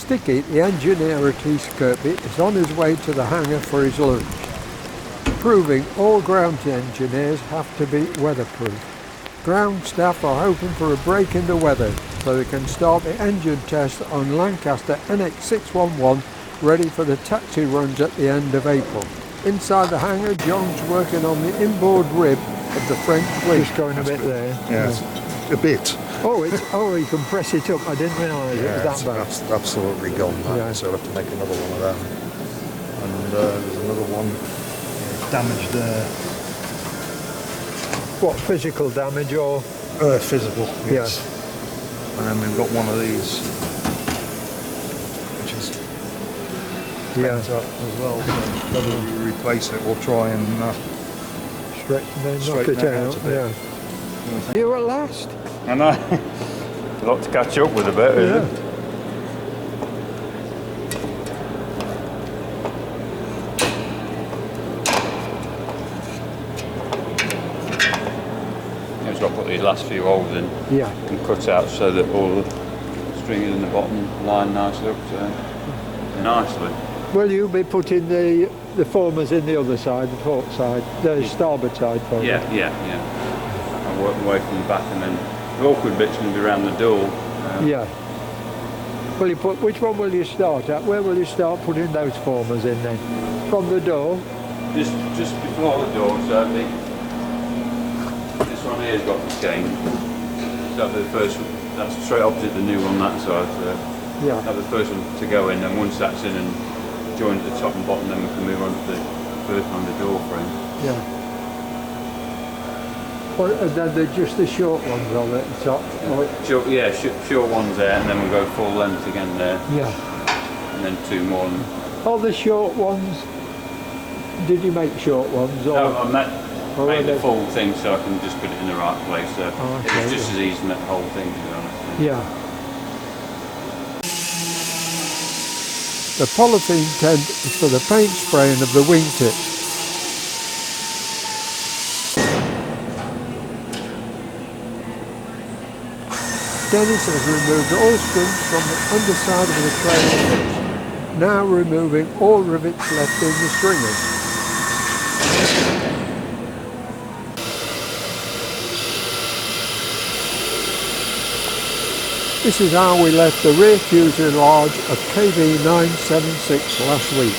Sticky, the engineer at East Kirkby, is on his way to the hangar for his lunch, proving all ground engineers have to be weatherproof. Ground staff are hoping for a break in the weather so they can start the engine test on Lancaster NX611 ready for the taxi runs at the end of April. Inside the hangar, John's working on the inboard rib of the French fleet. Just going a bit there. Yeah. A bit. Oh, you can press it up. I didn't realise it was that bad. It's absolutely gone, that. Yeah. So I'll have to make another one of them. And there's another one damaged there. What, physical damage or? Physical, yes. Yeah. And then we've got one of these, which is bent up as well. So whether we replace it, we'll try and knock it out. Yeah. You at last? I know. A lot to catch up with a bit, isn't it? I've got to put these last few holes in and cut out so that all the stringers in the bottom line nicely up nicely. Will you be putting the formers in the other side, the port side, the starboard side former? Yeah. I work away from the back, and then the awkward bit's going to be around the door. Will you put? Which one will you start at? Where will you start putting those formers in then? From the door? Just before the door, so this one here's got the chain. So the first one, that's straight opposite the new one that side. So have the first one to go in, and once that's in and joined at the top and bottom, then we can move on to the first one, the door frame. Yeah. Well, and then they're just the short ones on at the top? Short ones there, and then we'll go full length again there. Yeah. And then two more. All the short ones, did you make short ones? Or? No, I made the full thing so I can just put it in the right place. So it's just as easy to make the whole thing, to be honest. Yeah. The polythene tent is for the paint spraying of the wingtips. Dennis has removed all strings from the underside of the trailer hitch, now removing all rivets left in the stringers. This is how we left the rear fuselage of KV976 last week.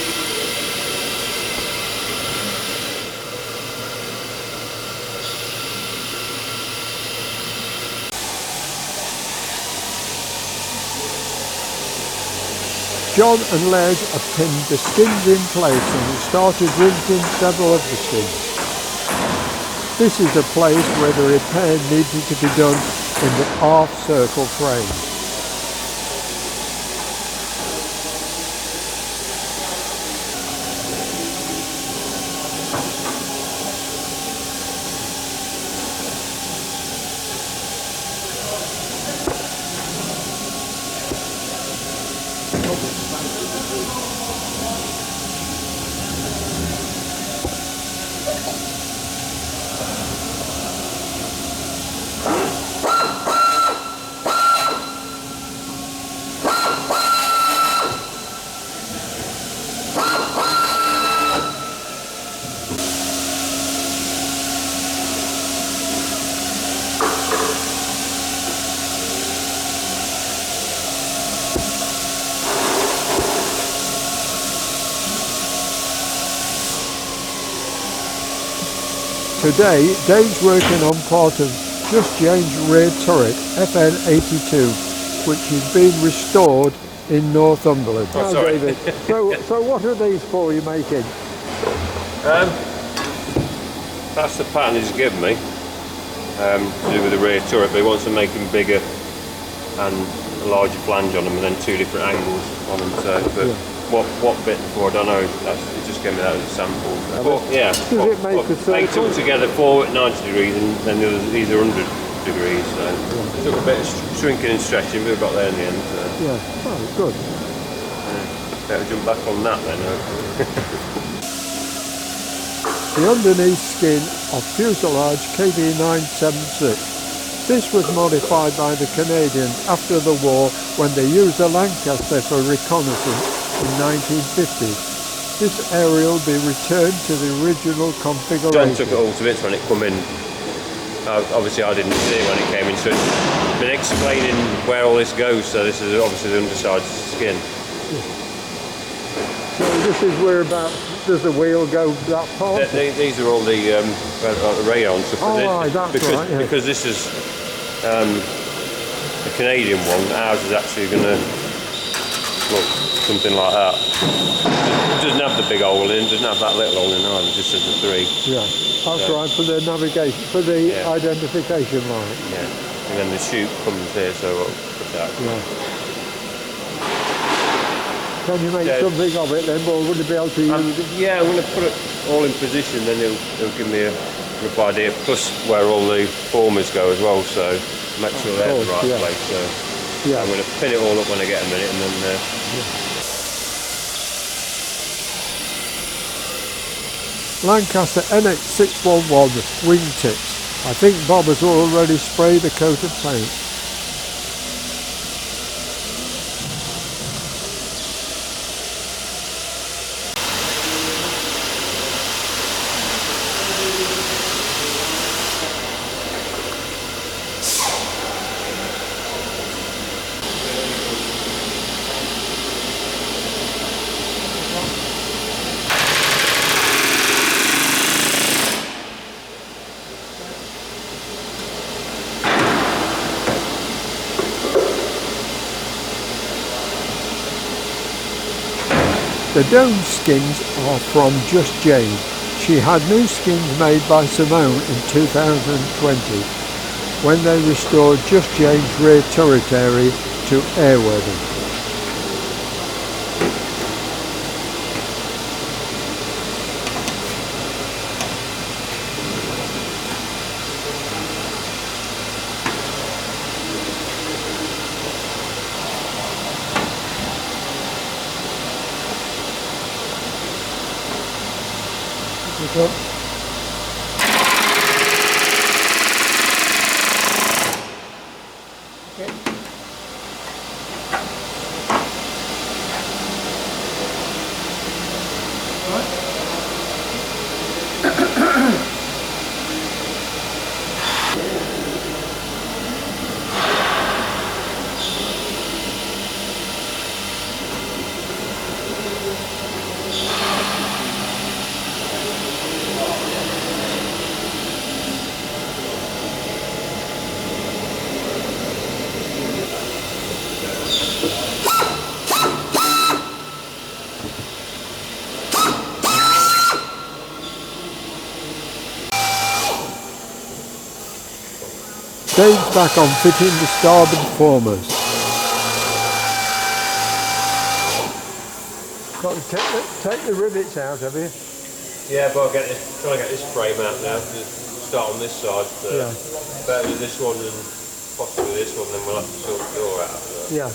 John and Les have pinned the skins in place and started rinsing several of the skins. This is a place where the repair needed to be done in the half circle frame. Today, Dave's working on part of Just Jane's rear turret, FN82, which is being restored in Northumberland. Oh, sorry. David. So what are these for you making? That's the pattern he's given me, to do with the rear turret, but he wants to make them bigger and a larger flange on them, and then two different angles on them. So, but what bit for, I don't know. He just gave me that as a sample. But, yeah, Does it make the make circle? them together, four at 90 degrees, and then the others, these are 100 degrees. So it took a bit of shrinking and stretching, but we got there in the end. So. Yeah, oh, good. Better jump back on that then. The underneath skin of Fuselage KV976 This was modified by the Canadians after the war when they used the Lancaster for reconnaissance in 1950. This area will be returned to the original configuration. John took it all to bits when it come in. Obviously I didn't see it when it came in, so it's been explaining where all this goes, so this is obviously the underside skin. So this is where does the wheel go that far? These are all the radar and stuff. Oh, that's right, yeah. Because this is a Canadian one, ours is actually going to look something like that. It doesn't have the big hole in, doesn't have that little hole in either, just as the 3. Yeah, that's right, for the navigation, for the identification line. Yeah, and then the chute comes here, so I'll put that. Yeah. Can you make something of it then, or would you be able to use it? Yeah, I'm going to put it all in position, then it'll give me a rough idea, plus where all the formers go as well, so make sure they're in the right place. So I'm going to pin it all up when I get a minute, and then... Lancaster NX611 wingtips. I think Bob has already sprayed a coat of paint. The dome skins are from Just Jane. She had new skins made by Simone in 2020 when they restored Just Jane's rear turret area to airworthy. Dave's back on fitting the starboard formers. Got to take the rivets out, have you? Yeah, but trying to get this frame out now. Start on this side. Better with this one and possibly this one, then we'll have to sort the door out. So. Yeah.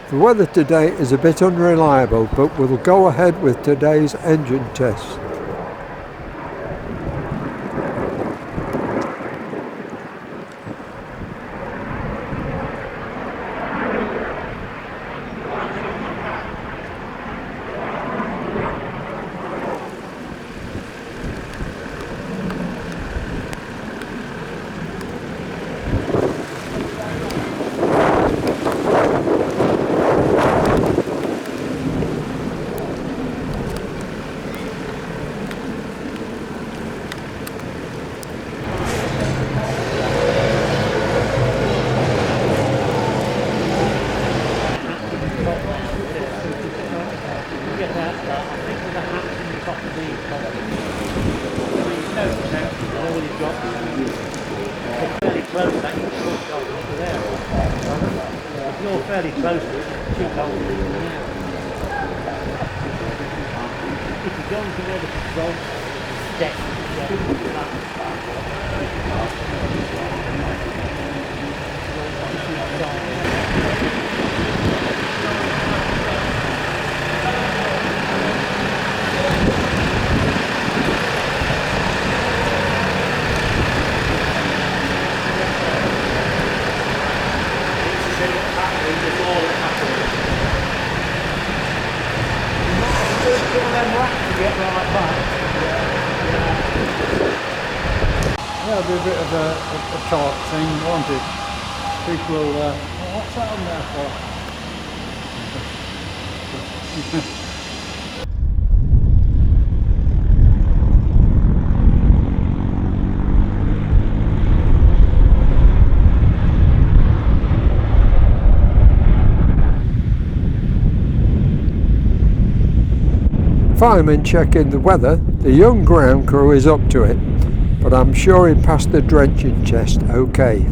The weather today is a bit unreliable, but we'll go ahead with today's engine test. all fairly close to it. Too cold. If you go into where the control deck That'll be a bit of a talk thing, won't it? People will, well, what's that on there for? Fireman checking the weather. The young ground crew is up to it, but I'm sure he passed the drenching test okay.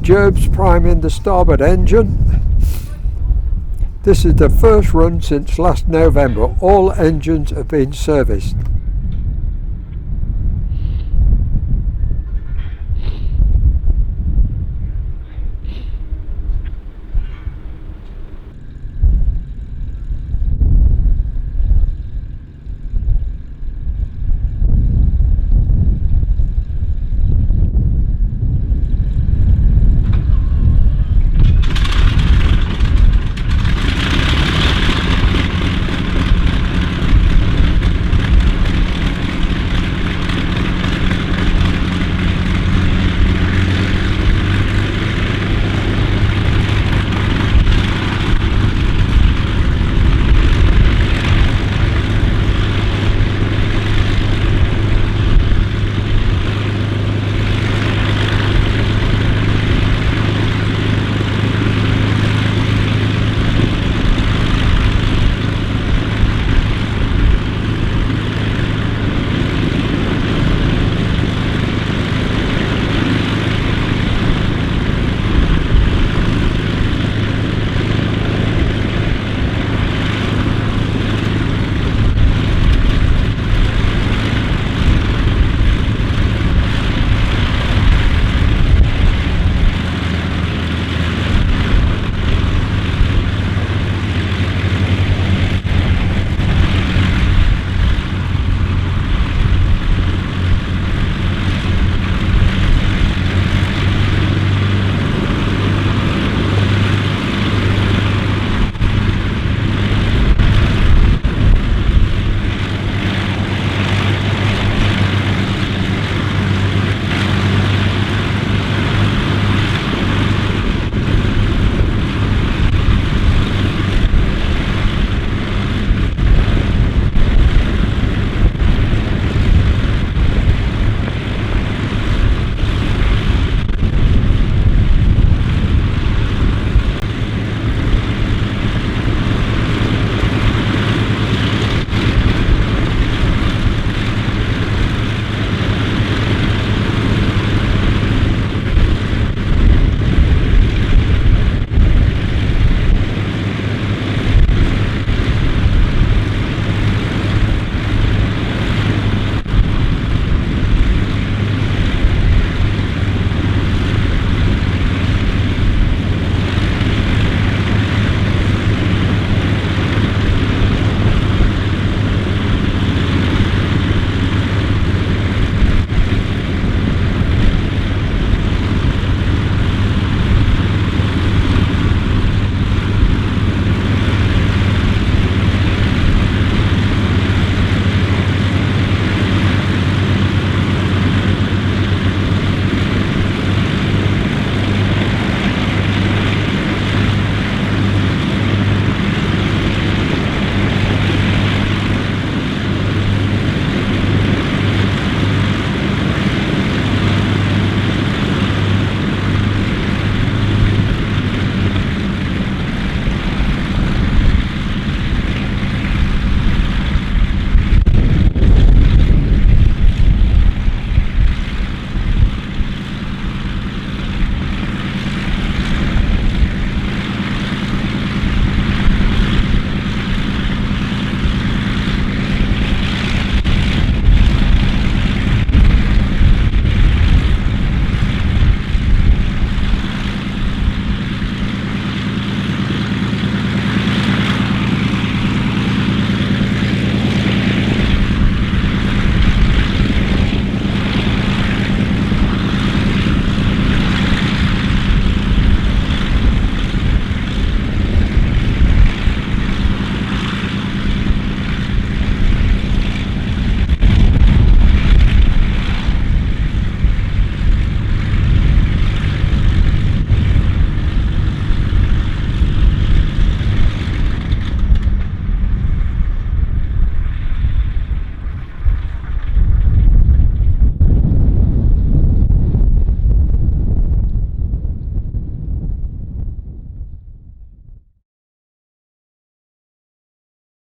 Gerb's priming the starboard engine. This is the first run since last November. All engines have been serviced.